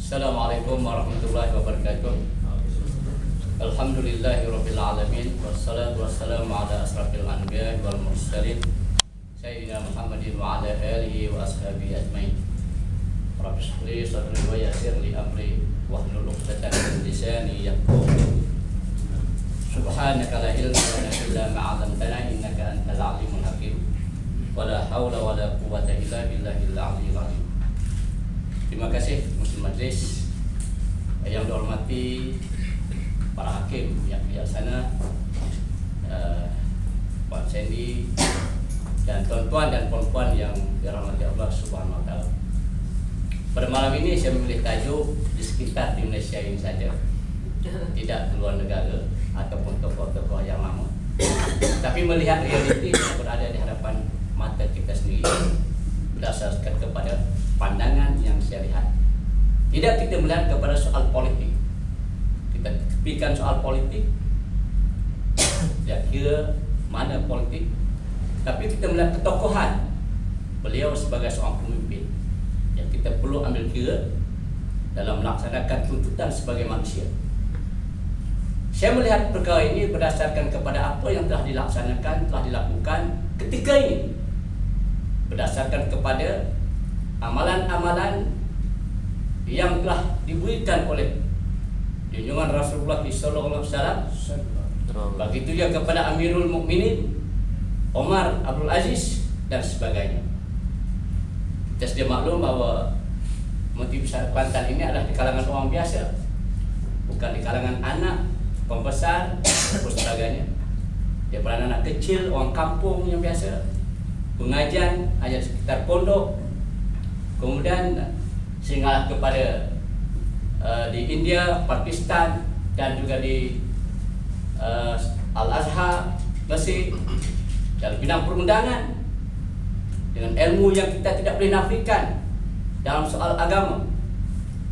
Assalamualaikum warahmatullahi wabarakatuh. Alhamdulillahirabbil alamin wassalatu wassalamu ala asrafil anbiya'i wal mursalin sayyidina Muhammadin wa ala alihi wa ashabihi ajmain. Rabbi shrah li sadri wa yassir li amri wahlul 'uqdatam min lisani yafqahu. Subhanaka la ilma lana illa ma 'allamtana innaka antal alimul hakim. Wala haula wala quwwata illa billahil aliyyil azim. Terima kasih Muslim Majlis yang dihormati para hakim yang bijaksana, Pak Sandy dan tuan-tuan dan puan-puan yang dirahmati Allah Subhanahu wa taala. Pada malam ini saya memilih tajuk di sekitar di Indonesia ini saja. Tidak di luar negara ataupun tokoh-tokoh yang lama. Tapi melihat realiti yang berada di hadapan mata kita sendiri berdasarkan kepada pandangan yang saya lihat. Tidak kita melihat kepada soal politik. Kita tepikan soal politik, ya kira mana politik, tapi kita melihat ketokohan beliau sebagai seorang pemimpin yang kita perlu ambil kira dalam melaksanakan tuntutan sebagai manusia. Saya melihat perkara ini berdasarkan kepada apa yang telah dilaksanakan, telah dilakukan ketika ini, berdasarkan kepada amalan-amalan yang telah diberikan oleh junjungan Rasulullah sallallahu alaihi wasallam, begitu juga kepada Amirul Mukminin Omar Abdul Aziz dan sebagainya. Kita sudah maklum bahwa Menteri Besar Kelantan ini adalah di kalangan orang biasa, bukan di kalangan anak, pembesar dan sebagainya. Dia pada anak kecil, orang kampung yang biasa, pengajian hanya sekitar pondok. Kemudian singgah kepada di India, Pakistan dan juga di Al-Azhar, Mesir dalam bidang perundangan dengan ilmu yang kita tidak boleh nafikan dalam soal agama.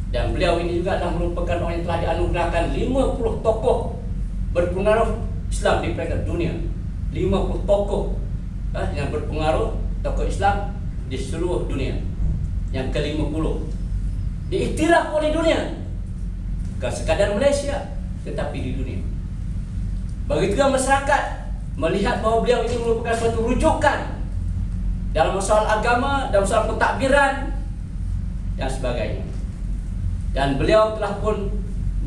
Dan beliau ini juga adalah merupakan orang yang telah dianugerahkan 50 tokoh berpengaruh Islam di peringkat dunia. 50 tokoh yang berpengaruh, tokoh Islam di seluruh dunia. Yang ke-50 diiktiraf oleh dunia, bukan sekadar Malaysia tetapi di dunia. Begitu juga masyarakat melihat bahawa beliau ini merupakan suatu rujukan dalam masalah agama, dalam masalah pentadbiran dan sebagainya. Dan beliau telah pun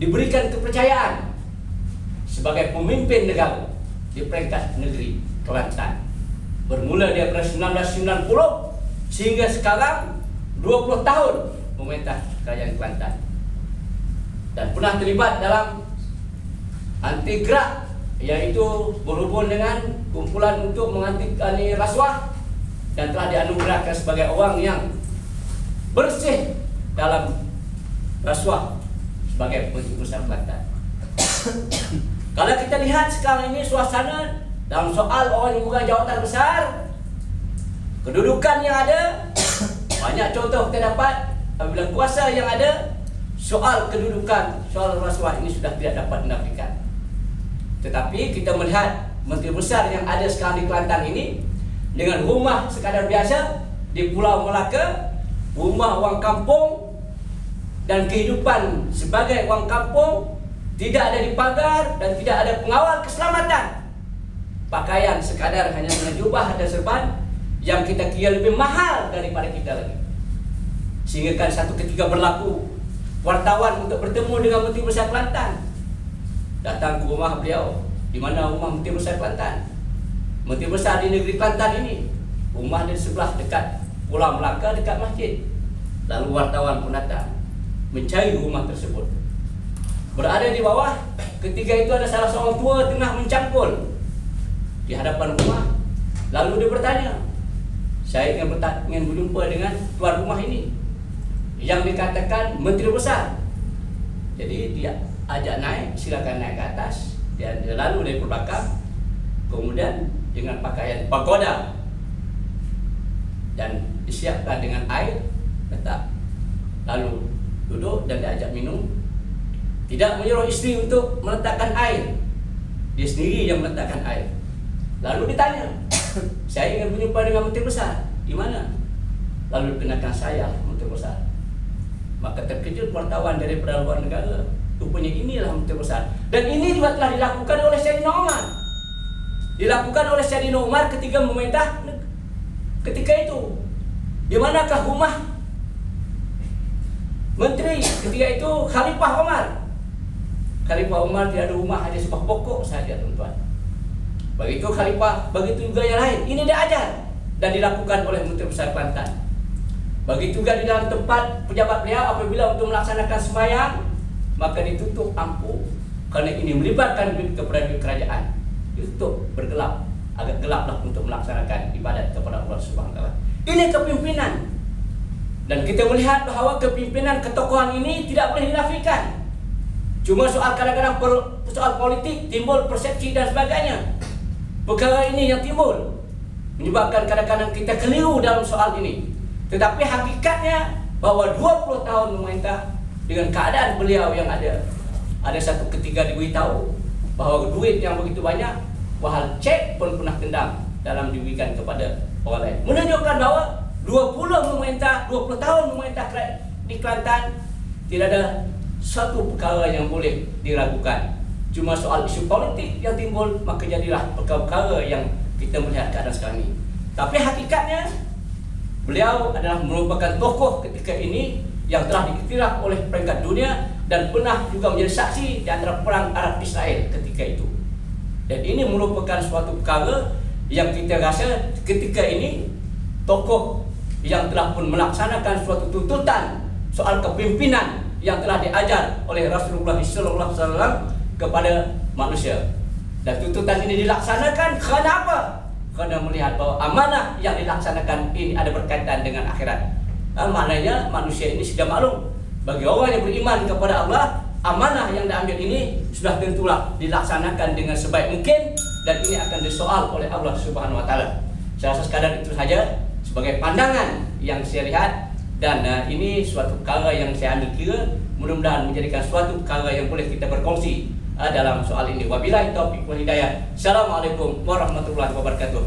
diberikan kepercayaan sebagai pemimpin negara di peringkat negeri Kelantan. Bermula daripada 1990 sehingga sekarang 20 tahun memerintah Kerajaan Kelantan, dan pernah terlibat dalam anti gerak, iaitu berhubung dengan kumpulan untuk menganti rasuah, dan telah dianugerahkan sebagai orang yang bersih dalam rasuah sebagai Menteri Besar Kelantan. Kalau kita lihat sekarang ini suasana dalam soal orang yang bukan jawatan besar, kedudukan yang ada, banyak contoh kita dapat apabila kuasa yang ada, soal kedudukan, soal rasuah ini sudah tidak dapat dinafikan. Tetapi kita melihat Menteri Besar yang ada sekarang di Kelantan ini dengan rumah sekadar biasa di Pulau Melaka, rumah orang kampung dan kehidupan sebagai orang kampung, tidak ada dipagar dan tidak ada pengawal keselamatan. Pakaian sekadar hanya dengan jubah dan serban yang kita kira lebih mahal daripada kita lagi. Sehingga kan satu ketika berlaku wartawan untuk bertemu dengan Menteri Besar Kelantan, datang ke rumah beliau. Di mana rumah Menteri Besar Kelantan? Menteri Besar di negeri Kelantan ini, rumah di sebelah dekat Pulau Melaka, dekat masjid. Lalu wartawan pun datang mencari rumah tersebut. Berada di bawah, ketika itu ada salah seorang tua tengah mencangkul di hadapan rumah. Lalu dia bertanya, saya ingin berjumpa dengan tuan rumah ini yang dikatakan Menteri Besar. Jadi dia ajak naik, silakan naik ke atas. Dan dia lalu dari belakang, kemudian dengan pakaian pagoda dan disiapkan dengan air, letak. Lalu duduk dan diajak minum. Tidak menyuruh isteri untuk meletakkan air, dia sendiri yang meletakkan air. Lalu ditanya, saya ingin berjumpa dengan Menteri Besar, di mana? Lalu dikenakan saya Menteri Besar. Maka terkejut wartawan daripada luar negara. Rupanya inilah menteri besar. Dan ini juga telah dilakukan oleh Saidina Umar. Dilakukan oleh Saidina Umar ketika memerintah ketika itu. Di manakah rumah menteri ketika itu? Khalifah Umar. Khalifah Umar tidak ada rumah, hanya sebuah pokok saja, tuan-tuan. Begitu Khalifah, begitu juga yang lain. Ini diajar dan dilakukan oleh Menteri Besar Kelantan. Begitu juga di dalam tempat pejabat beliau apabila untuk melaksanakan sembahyang, maka ditutup lampu kerana ini melibatkan duit kepada duit kerajaan. Ditutup bergelap, agak gelaplah untuk melaksanakan ibadat kepada Allah Subhanahu Wa Taala. Ini kepimpinan. Dan kita melihat bahawa kepimpinan ketokohan ini tidak boleh dinafikan. Cuma soal kadang-kadang soal politik timbul persepsi dan sebagainya. Perkara ini yang timbul menyebabkan kadang-kadang kita keliru dalam soal ini. Tetapi hakikatnya bahawa 20 tahun memerintah dengan keadaan beliau yang ada satu ketika diberitahu bahawa duit yang begitu banyak, bahal cek pun pernah tendang dalam diberikan kepada orang lain. Menunjukkan bahawa 20 tahun memerintah di Kelantan tidak ada satu perkara yang boleh diragukan. Cuma soal isu politik yang timbul, maka jadilah perkara-perkara yang kita melihat keadaan sekarang ini. Tapi hakikatnya beliau adalah merupakan tokoh ketika ini yang telah diiktiraf oleh peringkat dunia dan pernah juga menjadi saksi di antara perang Arab Israel ketika itu. Dan ini merupakan suatu perkara yang kita rasa ketika ini tokoh yang telah pun melaksanakan suatu tuntutan soal kepimpinan yang telah diajar oleh Rasulullah SAW kepada manusia. Dan tuntutan ini dilaksanakan kerana apa? Kerana melihat bahawa amanah yang dilaksanakan ini ada berkaitan dengan akhirat. Maknanya manusia ini sudah maklum, bagi orang yang beriman kepada Allah, amanah yang diambil ini sudah tentulah dilaksanakan dengan sebaik mungkin, dan ini akan disoal oleh Allah Subhanahu Wa Taala. Saya rasa sekadar itu saja sebagai pandangan yang saya lihat. Dan ini suatu perkara yang saya ambil kira, mudah-mudahan menjadikan suatu perkara yang boleh kita berkongsi dalam soal ini. Wabillahi taufiq wal hidayah. Assalamualaikum warahmatullahi wabarakatuh.